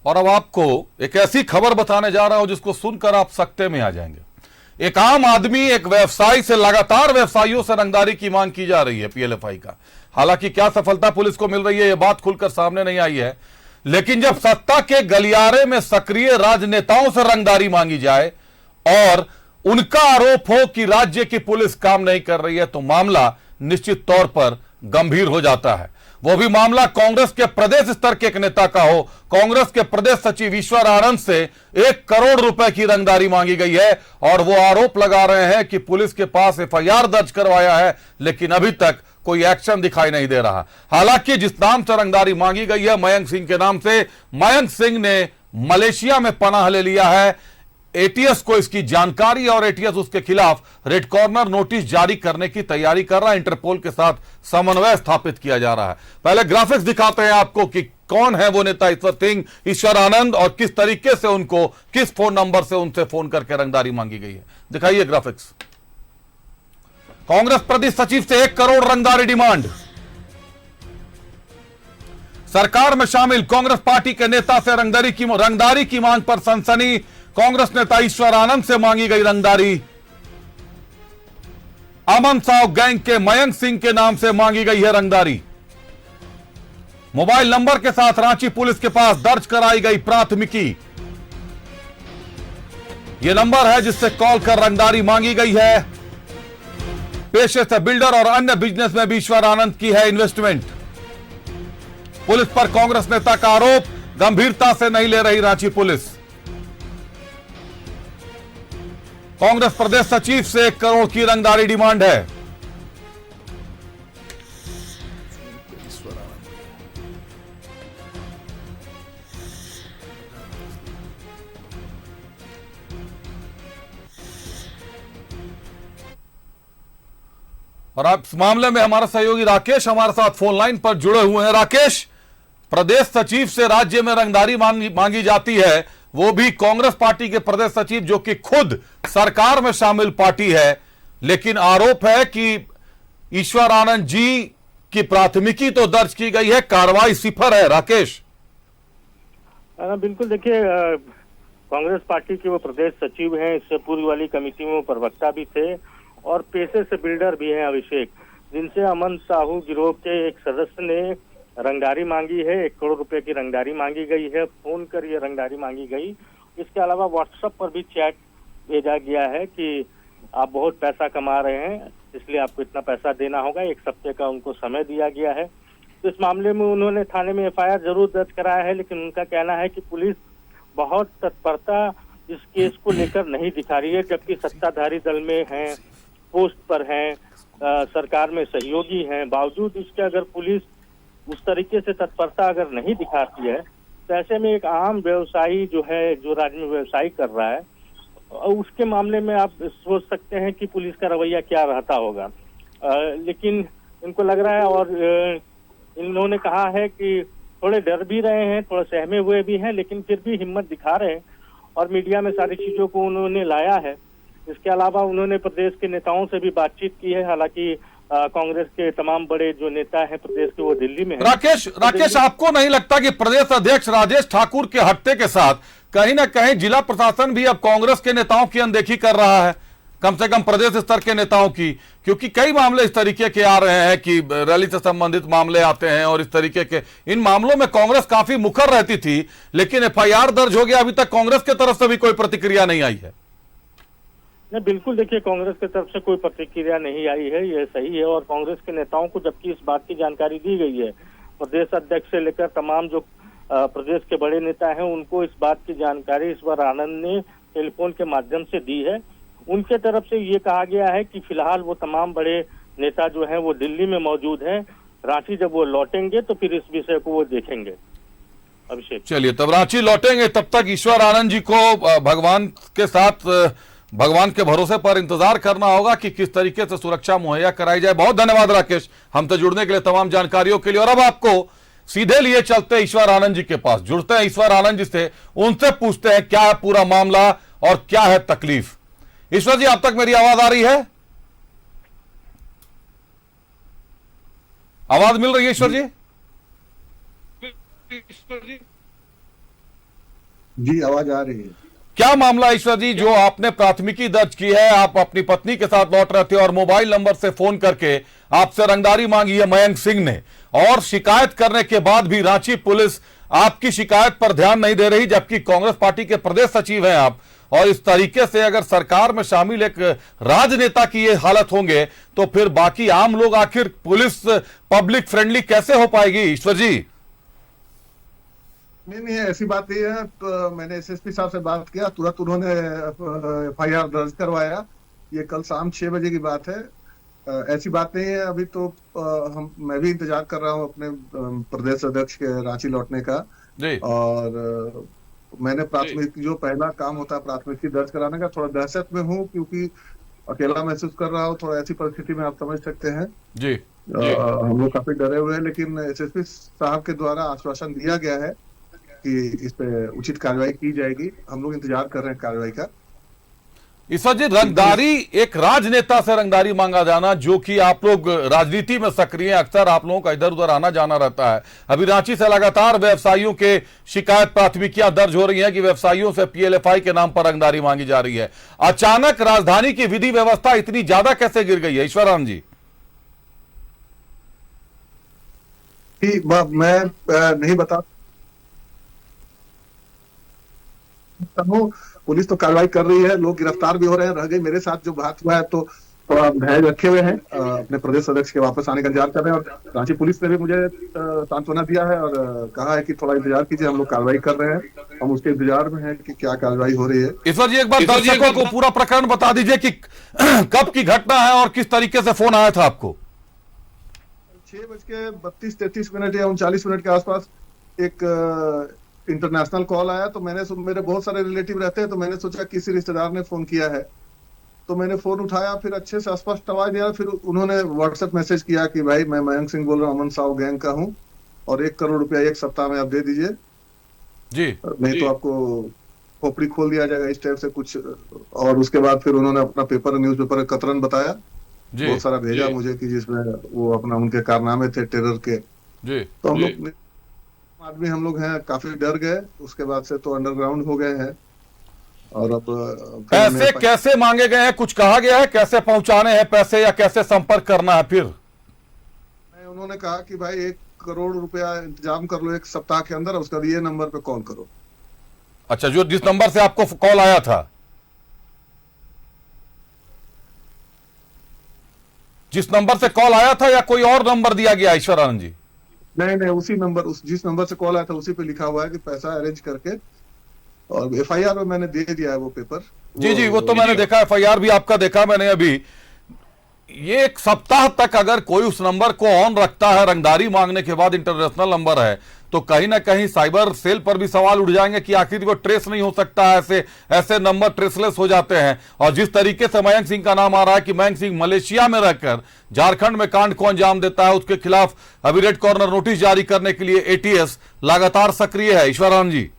और अब आपको एक ऐसी खबर बताने जा रहा हूं जिसको सुनकर आप सकते में आ जाएंगे। एक आम आदमी एक व्यवसायी से लगातार व्यवसायियों से रंगदारी की मांग की जा रही है पीएलएफआई का। हालांकि क्या सफलता पुलिस को मिल रही है यह बात खुलकर सामने नहीं आई है, लेकिन जब सत्ता के गलियारे में सक्रिय राजनेताओं से रंगदारी मांगी जाए और उनका आरोप हो कि राज्य की पुलिस काम नहीं कर रही है तो मामला निश्चित तौर पर गंभीर हो जाता है। वो भी मामला कांग्रेस के प्रदेश स्तर के एक नेता का हो। कांग्रेस के प्रदेश सचिव ईश्वर आनंद से 1 करोड़ रुपए की रंगदारी मांगी गई है और वो आरोप लगा रहे हैं कि पुलिस के पास एफआईआर दर्ज करवाया है लेकिन अभी तक कोई एक्शन दिखाई नहीं दे रहा। हालांकि जिस नाम से रंगदारी मांगी गई है मयंक सिंह के नाम से, मयंक सिंह ने मलेशिया में पनाह ले लिया है। एटीएस को इसकी जानकारी और एटीएस उसके खिलाफ रेड कॉर्नर नोटिस जारी करने की तैयारी कर रहा है। इंटरपोल के साथ समन्वय स्थापित किया जा रहा है। पहले ग्राफिक्स दिखाते हैं आपको कि कौन है वो नेता ईश्वर आनंद और किस तरीके से उनको किस फोन नंबर से उनसे फोन करके रंगदारी मांगी गई है। दिखाइए ग्राफिक्स। कांग्रेस प्रदेश सचिव से 1 करोड़ रंगदारी डिमांड। सरकार में शामिल कांग्रेस पार्टी के नेता से रंगदारी की मांग पर सनसनी। कांग्रेस नेता ईश्वर आनंद से मांगी गई रंगदारी। अमन साव गैंग के मयंक सिंह के नाम से मांगी गई है रंगदारी। मोबाइल नंबर के साथ रांची पुलिस के पास दर्ज कराई गई प्राथमिकी। यह नंबर है जिससे कॉल कर रंगदारी मांगी गई है। पेशे से बिल्डर और अन्य बिजनेस में भी ईश्वर आनंद की है इन्वेस्टमेंट। पुलिस पर कांग्रेस नेता का आरोप, गंभीरता से नहीं ले रही रांची पुलिस। कांग्रेस प्रदेश सचिव से 1 करोड़ की रंगदारी डिमांड है। और आप इस मामले में हमारा सहयोगी राकेश हमारे साथ फोन लाइन पर जुड़े हुए हैं। राकेश, प्रदेश सचिव से राज्य में रंगदारी मांगी जाती है, वो भी कांग्रेस पार्टी के प्रदेश सचिव जो कि खुद सरकार में शामिल पार्टी है, लेकिन आरोप है कि ईश्वर आनंद जी की प्राथमिकी तो दर्ज की गई है, कार्रवाई सिफर है। राकेश, बिल्कुल देखिए, कांग्रेस पार्टी के वो प्रदेश सचिव हैं, इससे पूर्व वाली कमेटी में वो प्रवक्ता भी थे और पेशे से बिल्डर भी हैं अभिषेक, जिनसे अमन साहू गिरोह के एक सदस्य ने रंगदारी मांगी है। 1 करोड़ रुपए की रंगदारी मांगी गई है। फोन कर ये रंगदारी मांगी गई। इसके अलावा व्हाट्सएप पर भी चैट भेजा गया है कि आप बहुत पैसा कमा रहे हैं, इसलिए आपको इतना पैसा देना होगा। 1 हफ्ते का उनको समय दिया गया है। तो इस मामले में उन्होंने थाने में एफआईआर जरूर दर्ज कराया है, लेकिन उनका कहना है कि पुलिस बहुत तत्परता इस केस को लेकर नहीं दिखा रही है, जबकि सत्ताधारी दल में हैं, पोस्ट पर हैं, सरकार में सहयोगी हैं। बावजूद इसके अगर पुलिस उस तरीके से तत्परता अगर नहीं दिखाती है तो ऐसे में एक आम व्यवसायी जो है, जो राज्य में व्यवसाय कर रहा है, उसके मामले में आप सोच सकते हैं कि पुलिस का रवैया क्या रहता होगा। लेकिन इनको लग रहा है और इन्होंने कहा है कि थोड़े डर भी रहे हैं, थोड़ा सहमे हुए भी हैं, लेकिन फिर भी हिम्मत दिखा रहे हैं और मीडिया में सारी चीजों को उन्होंने लाया है। इसके अलावा उन्होंने प्रदेश के नेताओं से भी बातचीत की है। हालांकि कांग्रेस के तमाम बड़े जो नेता हैं प्रदेश के वो दिल्ली में हैं। राकेश, आपको नहीं लगता कि प्रदेश अध्यक्ष राजेश ठाकुर के हटने के साथ कहीं ना कहीं जिला प्रशासन भी अब कांग्रेस के नेताओं की अनदेखी कर रहा है, कम से कम प्रदेश स्तर के नेताओं की? क्योंकि कई मामले इस तरीके के आ रहे हैं कि रैली से संबंधित मामले आते हैं और इस तरीके के इन मामलों में कांग्रेस काफी मुखर रहती थी, लेकिन एफआईआर दर्ज हो गया, अभी तक कांग्रेस की तरफ से भी कोई प्रतिक्रिया नहीं आई है। नहीं, बिल्कुल देखिए, कांग्रेस की तरफ से कोई प्रतिक्रिया नहीं आई है, ये सही है। और कांग्रेस के नेताओं को जबकि इस बात की जानकारी दी गई है, प्रदेश अध्यक्ष से लेकर तमाम जो प्रदेश के बड़े नेता हैं उनको इस बात की जानकारी ईश्वर आनंद ने टेलीफोन के माध्यम से दी है। उनके तरफ से ये कहा गया है कि फिलहाल वो तमाम बड़े नेता जो हैं वो दिल्ली में मौजूद हैं। रांची जब वो लौटेंगे तो फिर इस विषय को वो देखेंगे। अभिषेक, चलिए, तब रांची लौटेंगे, तब तक ईश्वर आनंद जी को भगवान के साथ, भगवान के भरोसे पर इंतजार करना होगा कि किस तरीके से सुरक्षा मुहैया कराई जाए। बहुत धन्यवाद राकेश, हमसे जुड़ने के लिए, तमाम जानकारियों के लिए। और अब आपको सीधे लिए चलते हैं ईश्वर आनंद जी के पास, जुड़ते हैं ईश्वर आनंद जी से, उनसे पूछते हैं क्या है पूरा मामला और क्या है तकलीफ। ईश्वर जी, आप तक मेरी आवाज आ रही है? आवाज मिल रही है ईश्वर जी? जी, आवाज आ रही है। क्या मामला ईश्वर जी, जो आपने प्राथमिकी दर्ज की है, आप अपनी पत्नी के साथ लौट रहे थे और मोबाइल नंबर से फोन करके आपसे रंगदारी मांगी है मयंक सिंह ने, और शिकायत करने के बाद भी रांची पुलिस आपकी शिकायत पर ध्यान नहीं दे रही, जबकि कांग्रेस पार्टी के प्रदेश सचिव हैं आप, और इस तरीके से अगर सरकार में शामिल एक राजनेता की ये हालत होंगे तो फिर बाकी आम लोग आखिर पुलिस पब्लिक फ्रेंडली कैसे हो पाएगी ईश्वर जी? नहीं, ऐसी बात नहीं है। तो मैंने एसएसपी साहब से बात किया, तुरंत उन्होंने एफआईआर दर्ज करवाया। ये कल शाम 6 बजे की बात है। ऐसी बात नहीं है। अभी तो मैं भी इंतजार कर रहा हूँ अपने प्रदेश अध्यक्ष के रांची लौटने का जी। और मैंने प्राथमिक जो पहला काम होता है प्राथमिकी दर्ज कराने का, थोड़ा दहशत में हूँ क्योंकि अकेला महसूस कर रहा हूँ। थोड़ा ऐसी परिस्थिति में आप समझ सकते हैं जी। हम लोग काफी डरे हुए हैं, लेकिन एसएसपी साहब के द्वारा आश्वासन दिया गया है कि इस पे उचित कार्रवाई की जाएगी। हम लोग इंतजार कर रहे हैं कार्रवाई का। ईश्वर जी, रंगदारी, एक राजनेता से रंगदारी मांगा जाना, जो कि आप लोग राजनीति में सक्रिय हैं, अक्सर आप लोगों का इधर उधर आना जाना रहता है। अभी रांची से लगातार व्यवसायियों के शिकायत प्राथमिकियां दर्ज हो रही हैं कि व्यवसायियों से पीएलएफआई के नाम पर रंगदारी मांगी जा रही है। अचानक राजधानी की विधि व्यवस्था इतनी ज्यादा कैसे गिर गई है ईश्वरानंद जी? मैं नहीं बता हूँ। पुलिस तो कार्रवाई कर रही है, लोग गिरफ्तार भी हो रहे हैं। रह गई मेरे साथ जो बात हुआ है तो थोड़ा धैर्य रखे हुए हैं, अपने प्रदेश अध्यक्ष के वापस आने का इंतजार कर रहे हैं। और रांची पुलिस ने भी मुझे सांत्वना दिया है और कहा है कि थोड़ा इंतजार कीजिए, हम लोग कार्रवाई कर रहे हैं। हम उसके इंतजार में हैं कि क्या कार्रवाई हो रही है। ईश्वर जी, एक बार दर्शकों को पूरा प्रकरण बता दीजिए कि कब की घटना है और किस तरीके से फोन आया था आपको? 6:32-33 या 39 के आसपास एक इंटरनेशनल कॉल आया। तो मेरे बहुत सारे रिलेटिव रहते हैं, तो मैंने सोचा किसी रिश्तेदार ने फोन किया है, तो मैंने फोन उठाया। फिर अच्छे से स्पष्ट आवाज दिया। फिर उन्होंने व्हाट्सएप मैसेज किया कि भाई मैं मयंक सिंह बोल रहा हूँ, अमन साहू गैंग का हूँ, और 1 करोड़ रुपया 1 सप्ताह में आप दे दीजिए जी, नहीं तो आपको खोपड़ी खोल दिया जाएगा, इस टाइप से कुछ। और उसके बाद फिर उन्होंने अपना न्यूज़पेपर का कतरन बताया, बहुत सारा भेजा मुझे कि जिसमें वो अपना उनके कारनामे थे टेरर के जी। तो हम लोग आदमी हम लोग हैं, काफी डर गए। उसके बाद से तो अंडरग्राउंड हो गए हैं। और अब पैसे कैसे मांगे गए हैं, कुछ कहा गया है? कैसे पहुंचाने हैं पैसे या कैसे संपर्क करना है? फिर उन्होंने कहा कि भाई 1 करोड़ रुपया इंतजाम कर लो 1 सप्ताह के अंदर, उसका ये नंबर पे कॉल करो। अच्छा, जो जिस नंबर से आपको कॉल आया था, जिस नंबर से कॉल आया था, या कोई और नंबर दिया गया ईश्वरानंद जी? नहीं, उसी नंबर, जिस नंबर से कॉल आया था उसी पे लिखा हुआ है कि पैसा अरेंज करके, और एफआईआर में मैंने दे दिया है वो पेपर। जी, वो तो मैंने देखा, एफआईआर भी आपका देखा मैंने अभी। ये 1 सप्ताह तक अगर कोई उस नंबर को ऑन रखता है रंगदारी मांगने के बाद, इंटरनेशनल नंबर है, तो कहीं ना कहीं साइबर सेल पर भी सवाल उठ जाएंगे कि आखिर वो ट्रेस नहीं हो सकता है, ऐसे नंबर ट्रेसलेस हो जाते हैं। और जिस तरीके से मयंक सिंह का नाम आ रहा है कि मयंक सिंह मलेशिया में रहकर झारखंड में कांड को अंजाम देता है, उसके खिलाफ अभी रेड कॉर्नर नोटिस जारी करने के लिए एटीएस लगातार सक्रिय है। ईश्वरानंद जी,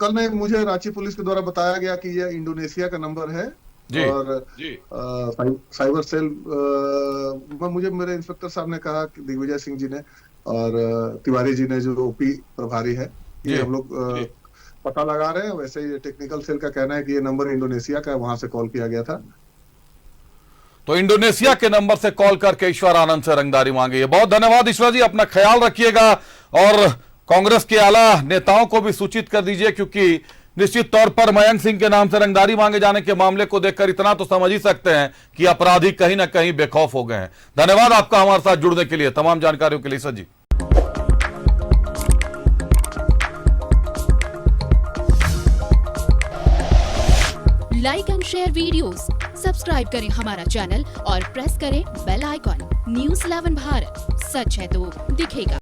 कल में मुझे रांची पुलिस के द्वारा बताया गया कि यह इंडोनेशिया का नंबर है जी, और साइबर सेल मुझे मेरे इंस्पेक्टर साहब ने कहा कि दिग्विजय सिंह जी ने और तिवारी जी ने, जो ओपी प्रभारी है, ये हम लोग पता लगा रहे हैं। वैसे ये टेक्निकल सेल का कहना है कि ये नंबर इंडोनेशिया का है, वहां से कॉल किया गया था। तो इंडोनेशिया के नंबर से कॉल करके ईश्वरानंद से रंगदारी मांगी है। बहुत धन्यवाद ईश्वर जी, अपना ख्याल रखिएगा और कांग्रेस के आला नेताओं को भी सूचित कर दीजिए, क्योंकि निश्चित तौर पर मयंक सिंह के नाम से रंगदारी मांगे जाने के मामले को देखकर इतना तो समझ ही सकते हैं कि अपराधी कहीं ना कहीं बेखौफ हो गए हैं। धन्यवाद आपका हमारे साथ जुड़ने के लिए, तमाम जानकारियों के लिए sir ji. Like and share videos, subscribe करें हमारा चैनल और प्रेस करें बेल आइकॉन। न्यूज़ 11 भारत, सच है तो दिखेगा।